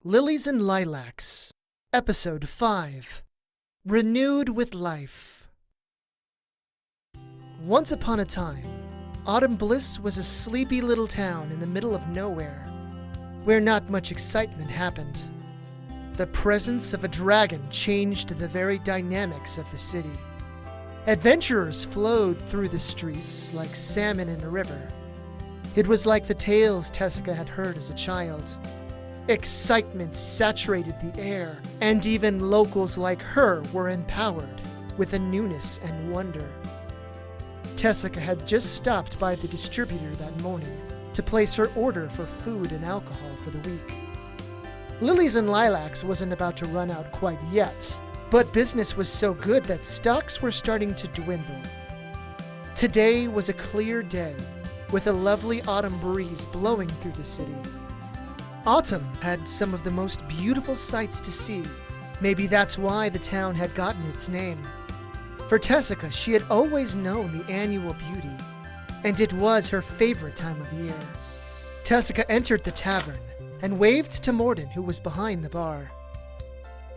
Lilies and Lilacs, Episode 5, Renewed with Life. Once upon a time, Autumn Bliss was a sleepy little town in the middle of nowhere, where not much excitement happened. The presence of a dragon changed the very dynamics of the city. Adventurers flowed through the streets like salmon in a river. It was like the tales Tessica had heard as a child. Excitement saturated the air, and even locals like her were empowered with a newness and wonder. Tessica had just stopped by the distributor that morning to place her order for food and alcohol for the week. Lilies and Lilacs wasn't about to run out quite yet, but business was so good that stocks were starting to dwindle. Today was a clear day, with a lovely autumn breeze blowing through the city. Autumn had some of the most beautiful sights to see. Maybe that's why the town had gotten its name. For Tessica, she had always known the annual beauty, and it was her favorite time of year. Tessica entered the tavern and waved to Morden, who was behind the bar.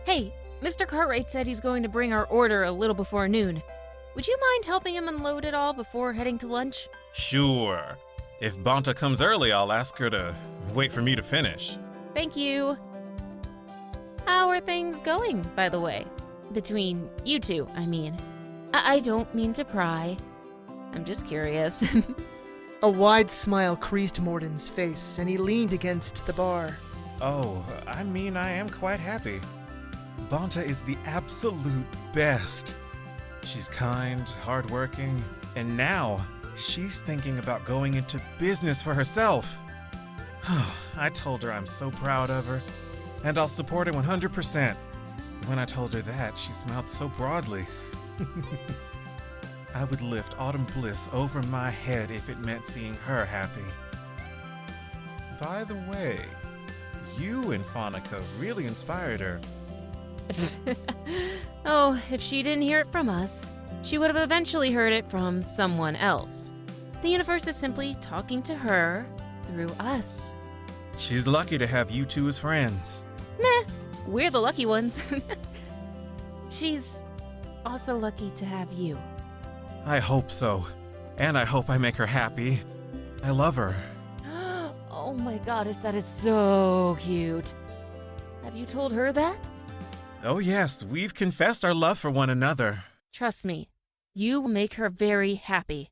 Hey, Mr. Cartwright said he's going to bring our order a little before noon. Would you mind helping him unload it all before heading to lunch? Sure. If Bonta comes early, I'll ask her to wait for me to finish. Thank you. How are things going, by the way? Between you two, I mean. I don't mean to pry. I'm just curious. A wide smile creased Morden's face, and he leaned against the bar. Oh, I mean, I am quite happy. Bonta is the absolute best. She's kind, hardworking, and now she's thinking about going into business for herself. I told her I'm so proud of her, and I'll support her 100%. When I told her that, she smiled so broadly. I would lift Autumn Bliss over my head if it meant seeing her happy. By the way, you and Phonica really inspired her. Oh, if she didn't hear it from us, she would have eventually heard it from someone else. The universe is simply talking to her through us. She's lucky to have you two as friends. Meh, we're the lucky ones. She's also lucky to have you. I hope so. And I hope I make her happy. I love her. Oh my goddess, that is so cute. Have you told her that? Oh yes, we've confessed our love for one another. Trust me, you will make her very happy.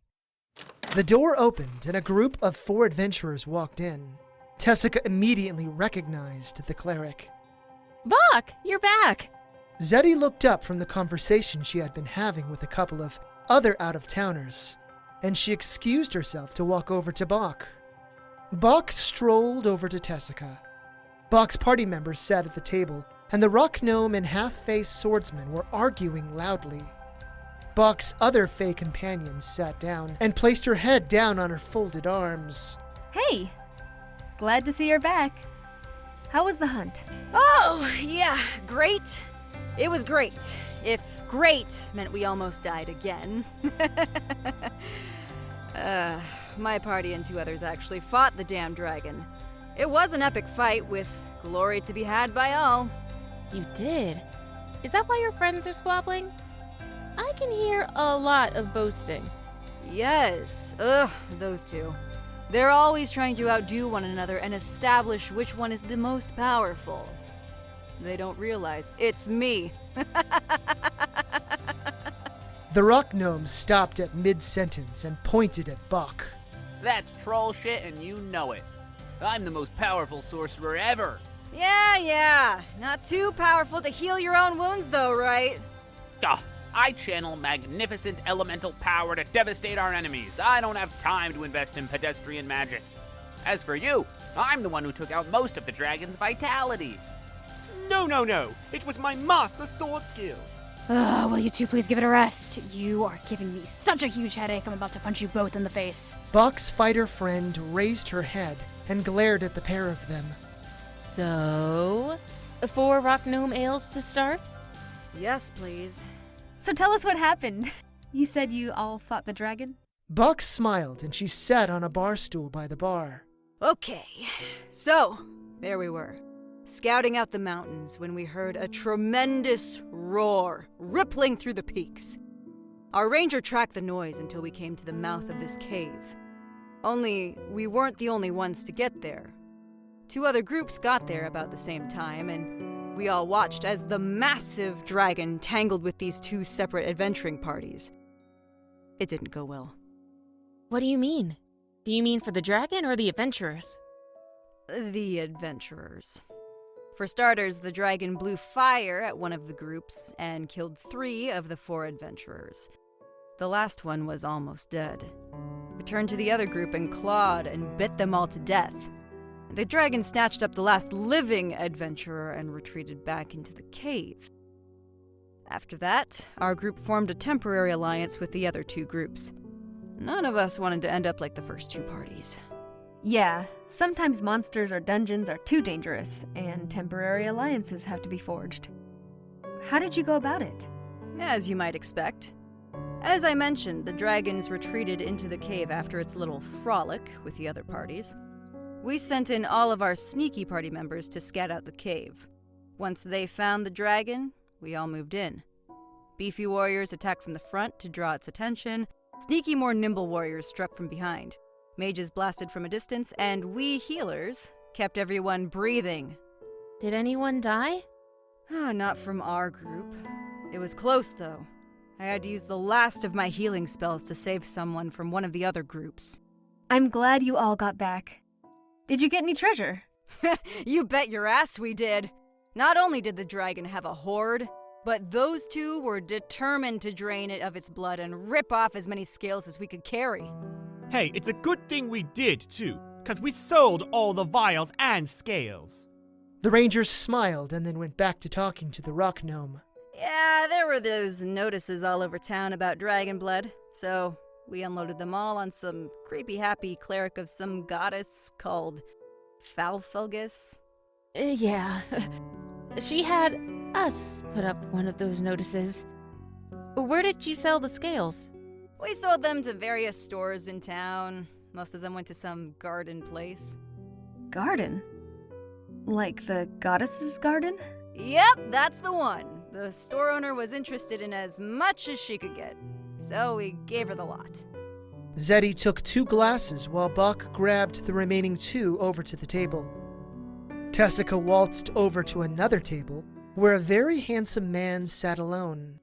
The door opened, and a group of 4 adventurers walked in. Tessica immediately recognized the cleric. Buck, you're back! Zeddy looked up from the conversation she had been having with a couple of other out-of-towners, and she excused herself to walk over to Bach. Bach strolled over to Tessica. Bach's party members sat at the table, and the rock gnome and half-faced swordsman were arguing loudly. Bach's other fey companions sat down and placed her head down on her folded arms. Hey! Glad to see you're back. How was the hunt? Oh, yeah, great. It was great. If great meant we almost died again. My party and 2 others actually fought the damn dragon. It was an epic fight with glory to be had by all. You did? Is that why your friends are squabbling? I can hear a lot of boasting. Yes, those 2. They're always trying to outdo one another and establish which one is the most powerful. They don't realize it's me. The rock gnome stopped at mid-sentence and pointed at Bach. That's troll shit and you know it. I'm the most powerful sorcerer ever. Yeah. Not too powerful to heal your own wounds though, right? Ugh, I channel magnificent elemental power to devastate our enemies. I don't have time to invest in pedestrian magic. As for you, I'm the one who took out most of the dragon's vitality. No. It was my master sword skills. Will you two please give it a rest? You are giving me such a huge headache, I'm about to punch you both in the face. Buck's fighter friend raised her head and glared at the pair of them. So, 4 rock gnome ales to start? Yes, please. So tell us what happened. You said you all fought the dragon? Buck smiled and she sat on a bar stool by the bar. Okay, so there we were, scouting out the mountains when we heard a tremendous roar rippling through the peaks. Our ranger tracked the noise until we came to the mouth of this cave. Only, we weren't the only ones to get there. 2 other groups got there about the same time, and we all watched as the massive dragon tangled with these 2 separate adventuring parties. It didn't go well. What do you mean? Do you mean for the dragon or the adventurers? The adventurers. For starters, the dragon blew fire at one of the groups and killed 3 of the 4 adventurers. The last one was almost dead. It turned to the other group and clawed and bit them all to death. The dragon snatched up the last living adventurer and retreated back into the cave. After that, our group formed a temporary alliance with the other 2 groups. None of us wanted to end up like the first 2 parties. Yeah, sometimes monsters or dungeons are too dangerous, and temporary alliances have to be forged. How did you go about it? As you might expect. As I mentioned, the dragons retreated into the cave after its little frolic with the other parties. We sent in all of our sneaky party members to scout out the cave. Once they found the dragon, we all moved in. Beefy warriors attacked from the front to draw its attention. Sneaky, more nimble warriors struck from behind. Mages blasted from a distance, and we healers kept everyone breathing. Did anyone die? Not from our group. It was close, though. I had to use the last of my healing spells to save someone from one of the other groups. I'm glad you all got back. Did you get any treasure? You bet your ass we did. Not only did the dragon have a hoard, but those 2 were determined to drain it of its blood and rip off as many scales as we could carry. Hey, it's a good thing we did, too, because we sold all the vials and scales. The rangers smiled and then went back to talking to the rock gnome. Yeah, there were those notices all over town about dragon blood, so we unloaded them all on some creepy-happy cleric of some goddess called Falfelgus. Yeah. She had us put up one of those notices. Where did you sell the scales? We sold them to various stores in town. Most of them went to some garden place. Garden? Like the goddess's garden? Yep, that's the one. The store owner was interested in as much as she could get, so we gave her the lot. Zeddy took 2 glasses while Buck grabbed the remaining 2 over to the table. Tessica waltzed over to another table where a very handsome man sat alone.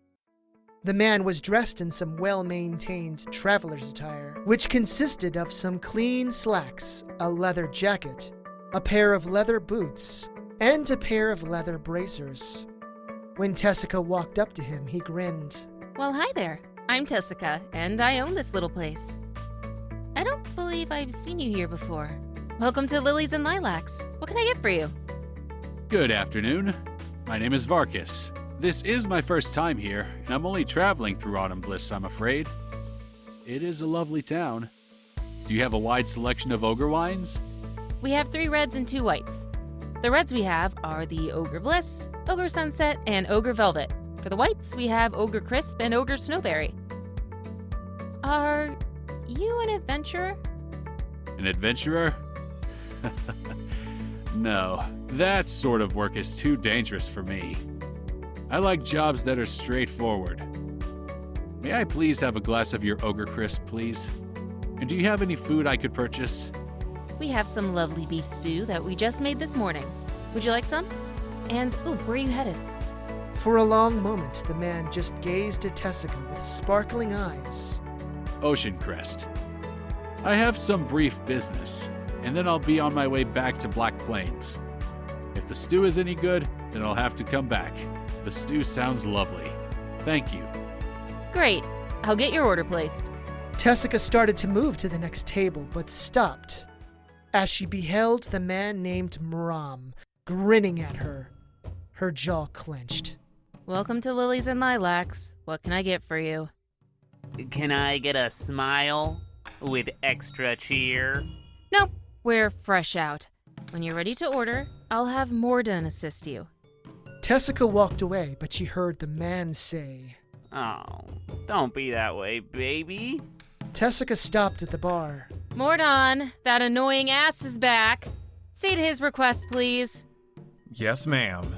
The man was dressed in some well-maintained traveler's attire, which consisted of some clean slacks, a leather jacket, a pair of leather boots, and a pair of leather bracers. When Tessica walked up to him, he grinned. Well, hi there. I'm Tessica, and I own this little place. I don't believe I've seen you here before. Welcome to Lilies and Lilacs. What can I get for you? Good afternoon. My name is Varkas. This is my first time here, and I'm only traveling through Autumn Bliss, I'm afraid. It is a lovely town. Do you have a wide selection of ogre wines? We have 3 reds and 2 whites. The reds we have are the Ogre Bliss, Ogre Sunset, and Ogre Velvet. For the whites, we have Ogre Crisp and Ogre Snowberry. Are you an adventurer? An adventurer? No, that sort of work is too dangerous for me. I like jobs that are straightforward. May I please have a glass of your Ogre Crisp, please? And do you have any food I could purchase? We have some lovely beef stew that we just made this morning. Would you like some? And, where are you headed? For a long moment, the man just gazed at Tessica with sparkling eyes. Ocean Crest. I have some brief business, and then I'll be on my way back to Black Plains. If the stew is any good, then I'll have to come back. The stew sounds lovely. Thank you. Great. I'll get your order placed. Tessica started to move to the next table, but stopped as she beheld the man named Moram grinning at her. her jaw clenched. Welcome to Lilies and Lilacs. What can I get for you? Can I get a smile with extra cheer? Nope, we're fresh out. When you're ready to order, I'll have Morden assist you. Tessica walked away, but she heard the man say, Oh, don't be that way, baby. Tessica stopped at the bar. Mordon, that annoying ass is back. Say to his request, please. Yes, ma'am.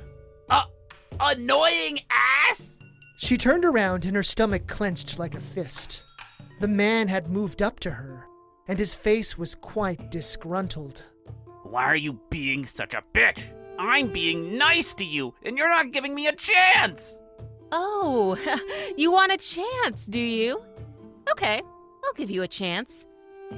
Annoying ass? She turned around and her stomach clenched like a fist. The man had moved up to her, and his face was quite disgruntled. Why are you being such a bitch? I'm being nice to you, and you're not giving me a chance! Oh, you want a chance, do you? Okay, I'll give you a chance.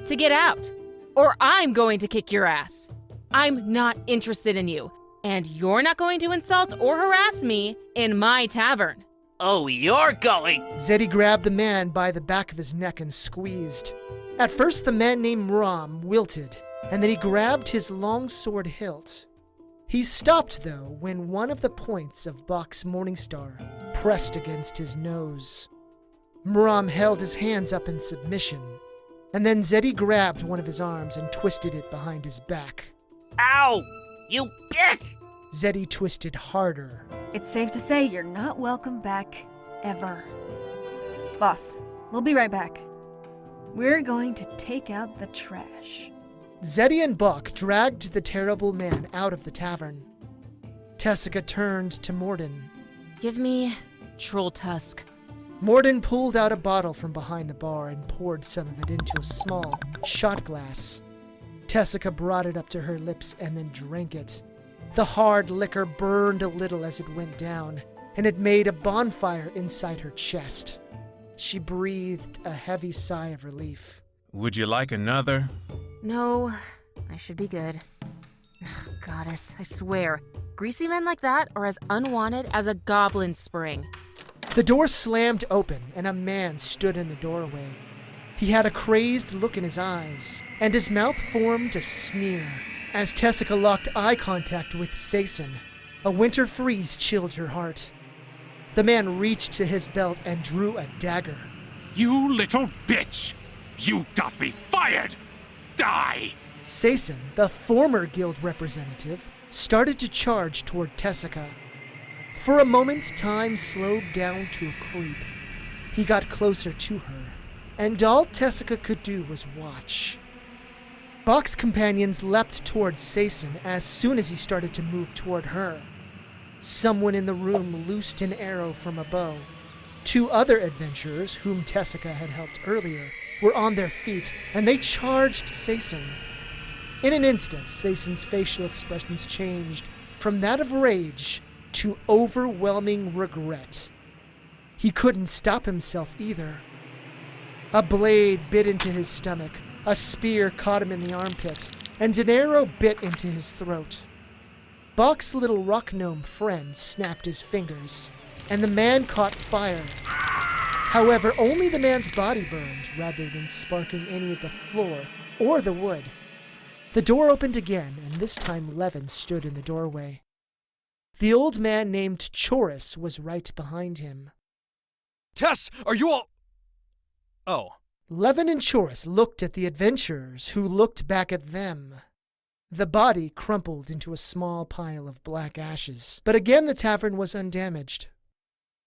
To get out, or I'm going to kick your ass. I'm not interested in you, and you're not going to insult or harass me in my tavern. Oh, you're going! Zeddy grabbed the man by the back of his neck and squeezed. At first, the man named Ram wilted, and then he grabbed his long sword hilt. He stopped, though, when one of the points of Bach's Morningstar pressed against his nose. Mram held his hands up in submission, and then Zeddy grabbed one of his arms and twisted it behind his back. Ow! You bitch! Zeddy twisted harder. It's safe to say you're not welcome back, ever. Boss, we'll be right back. We're going to take out the trash. Zeddy and Buck dragged the terrible man out of the tavern. Tessica turned to Morden. Give me troll tusk. Morden pulled out a bottle from behind the bar and poured some of it into a small shot glass. Tessica brought it up to her lips and then drank it. The hard liquor burned a little as it went down, and it made a bonfire inside her chest. She breathed a heavy sigh of relief. Would you like another? No, I should be good. Ugh, goddess, I swear, greasy men like that are as unwanted as a goblin spring. The door slammed open, and a man stood in the doorway. He had a crazed look in his eyes, and his mouth formed a sneer. As Tessica locked eye contact with Sason, a winter freeze chilled her heart. The man reached to his belt and drew a dagger. You little bitch! You got me fired! Die! Sason, the former guild representative, started to charge toward Tessica. For a moment, time slowed down to a creep. He got closer to her, and all Tessica could do was watch. Bach's companions leapt toward Sason as soon as he started to move toward her. Someone in the room loosed an arrow from a bow. Two other adventurers, whom Tessica had helped earlier, were on their feet, and they charged Sason. In an instant, Sason's facial expressions changed from that of rage to overwhelming regret. He couldn't stop himself either. A blade bit into his stomach, a spear caught him in the armpit, and an arrow bit into his throat. Bach's little rock gnome friend snapped his fingers, and the man caught fire. However, only the man's body burned rather than sparking any of the floor or the wood. The door opened again, and this time Levin stood in the doorway. The old man named Choris was right behind him. Tess, are you all... Oh. Levin and Choris looked at the adventurers, who looked back at them. The body crumpled into a small pile of black ashes, but again the tavern was undamaged.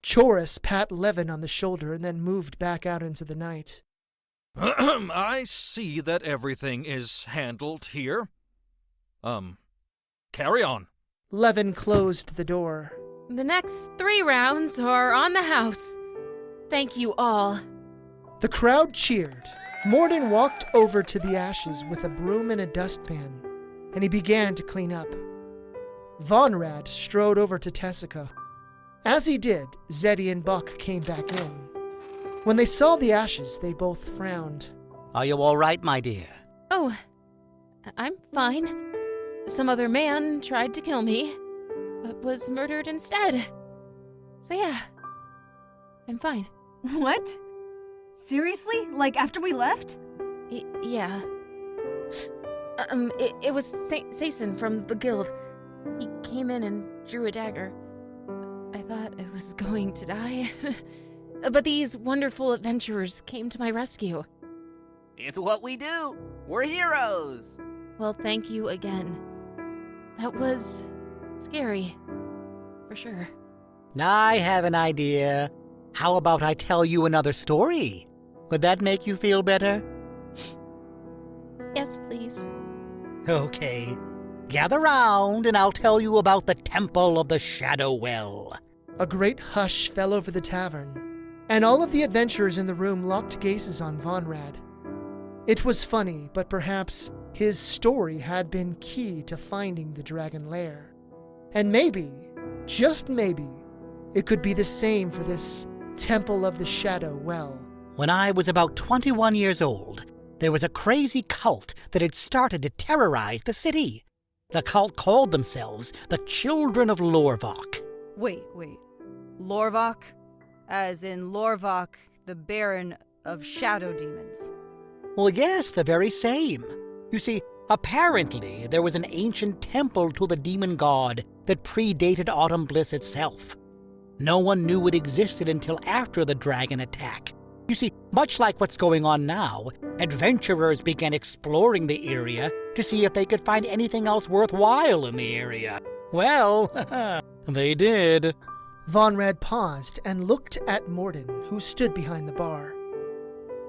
Choris pat Levin on the shoulder and then moved back out into the night. I see that everything is handled here. Carry on. Levin closed the door. The next 3 rounds are on the house. Thank you all. The crowd cheered. Morden walked over to the ashes with a broom and a dustpan, and he began to clean up. Vonrad strode over to Tessica. As he did, Zeddy and Buck came back in. When they saw the ashes, they both frowned. Are you all right, my dear? Oh, I'm fine. Some other man tried to kill me, but was murdered instead. So yeah, I'm fine. What? Seriously? Like after we left? Yeah. It was Sason from the guild. He came in and drew a dagger. I thought I was going to die. But these wonderful adventurers came to my rescue. It's what we do. We're heroes. Well, thank you again. That was scary. For sure. I have an idea. How about I tell you another story? Would that make you feel better? Yes, please. Okay. Gather round and I'll tell you about the Temple of the Shadow Well. A great hush fell over the tavern, and all of the adventurers in the room locked gazes on Vonrad. It was funny, but perhaps his story had been key to finding the dragon lair. And maybe, just maybe, it could be the same for this Temple of the Shadow Well. When I was about 21 years old, there was a crazy cult that had started to terrorize the city. The cult called themselves the Children of Lorvok. Wait. Lorvok? As in Lorvok, the Baron of Shadow Demons. Well, yes, the very same. You see, apparently there was an ancient temple to the demon god that predated Autumn Bliss itself. No one knew it existed until after the dragon attack. You see, much like what's going on now, adventurers began exploring the area to see if they could find anything else worthwhile in the area. Well, they did. Vonrad paused and looked at Morden, who stood behind the bar.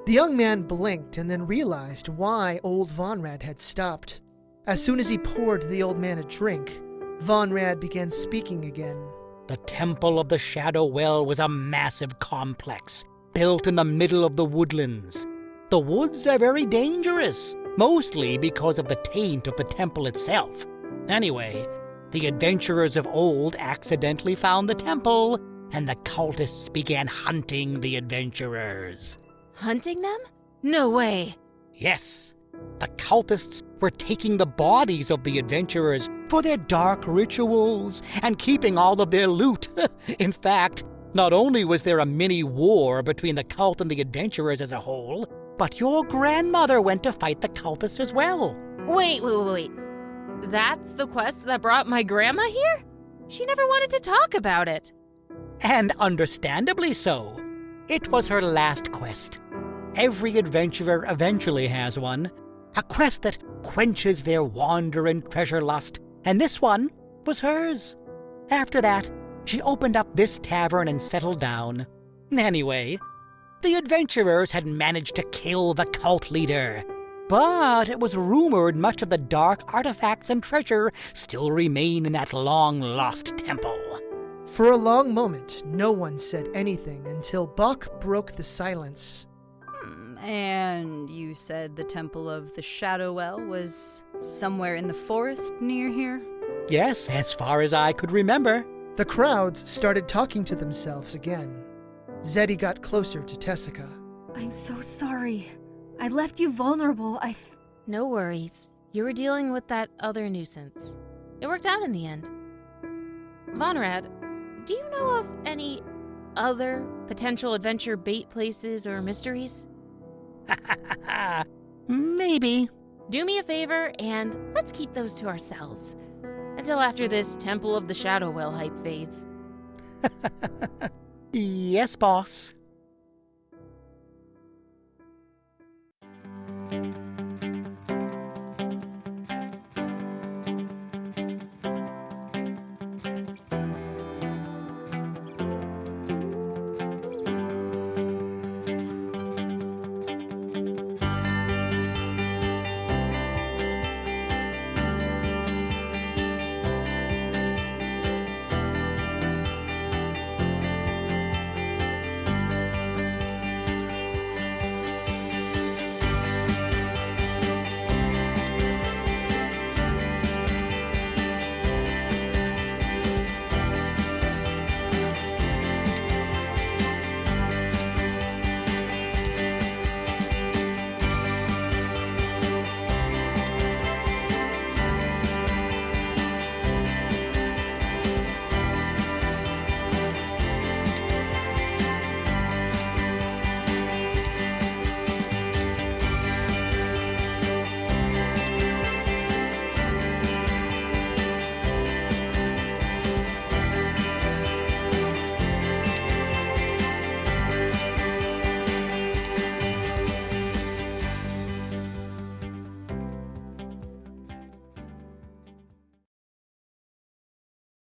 The young man blinked and then realized why old Vonrad had stopped. As soon as he poured the old man a drink, Vonrad began speaking again. The Temple of the Shadow Well was a massive complex, built in the middle of the woodlands. The woods are very dangerous, mostly because of the taint of the temple itself. Anyway, the adventurers of old accidentally found the temple, and the cultists began hunting the adventurers. Hunting them? No way. Yes, the cultists were taking the bodies of the adventurers for their dark rituals and keeping all of their loot. In fact, not only was there a mini war between the cult and the adventurers as a whole, but your grandmother went to fight the cultists as well. Wait. That's the quest that brought my grandma here? She never wanted to talk about it. And understandably so. It was her last quest. Every adventurer eventually has one. A quest that quenches their wander and treasure lust. And this one was hers. After that, she opened up this tavern and settled down. Anyway, the adventurers had managed to kill the cult leader. But it was rumored much of the dark artifacts and treasure still remain in that long-lost temple. For a long moment, no one said anything until Buck broke the silence. And you said the Temple of the Shadow Well was somewhere in the forest near here? Yes, as far as I could remember. The crowds started talking to themselves again. Zeddy got closer to Tessica. I'm so sorry. I left you vulnerable. No worries. You were dealing with that other nuisance. It worked out in the end. Vonrad, do you know of any other potential adventure bait places or mysteries? Maybe. Do me a favor and let's keep those to ourselves. Until after this Temple of the Shadow Well hype fades. Yes, boss.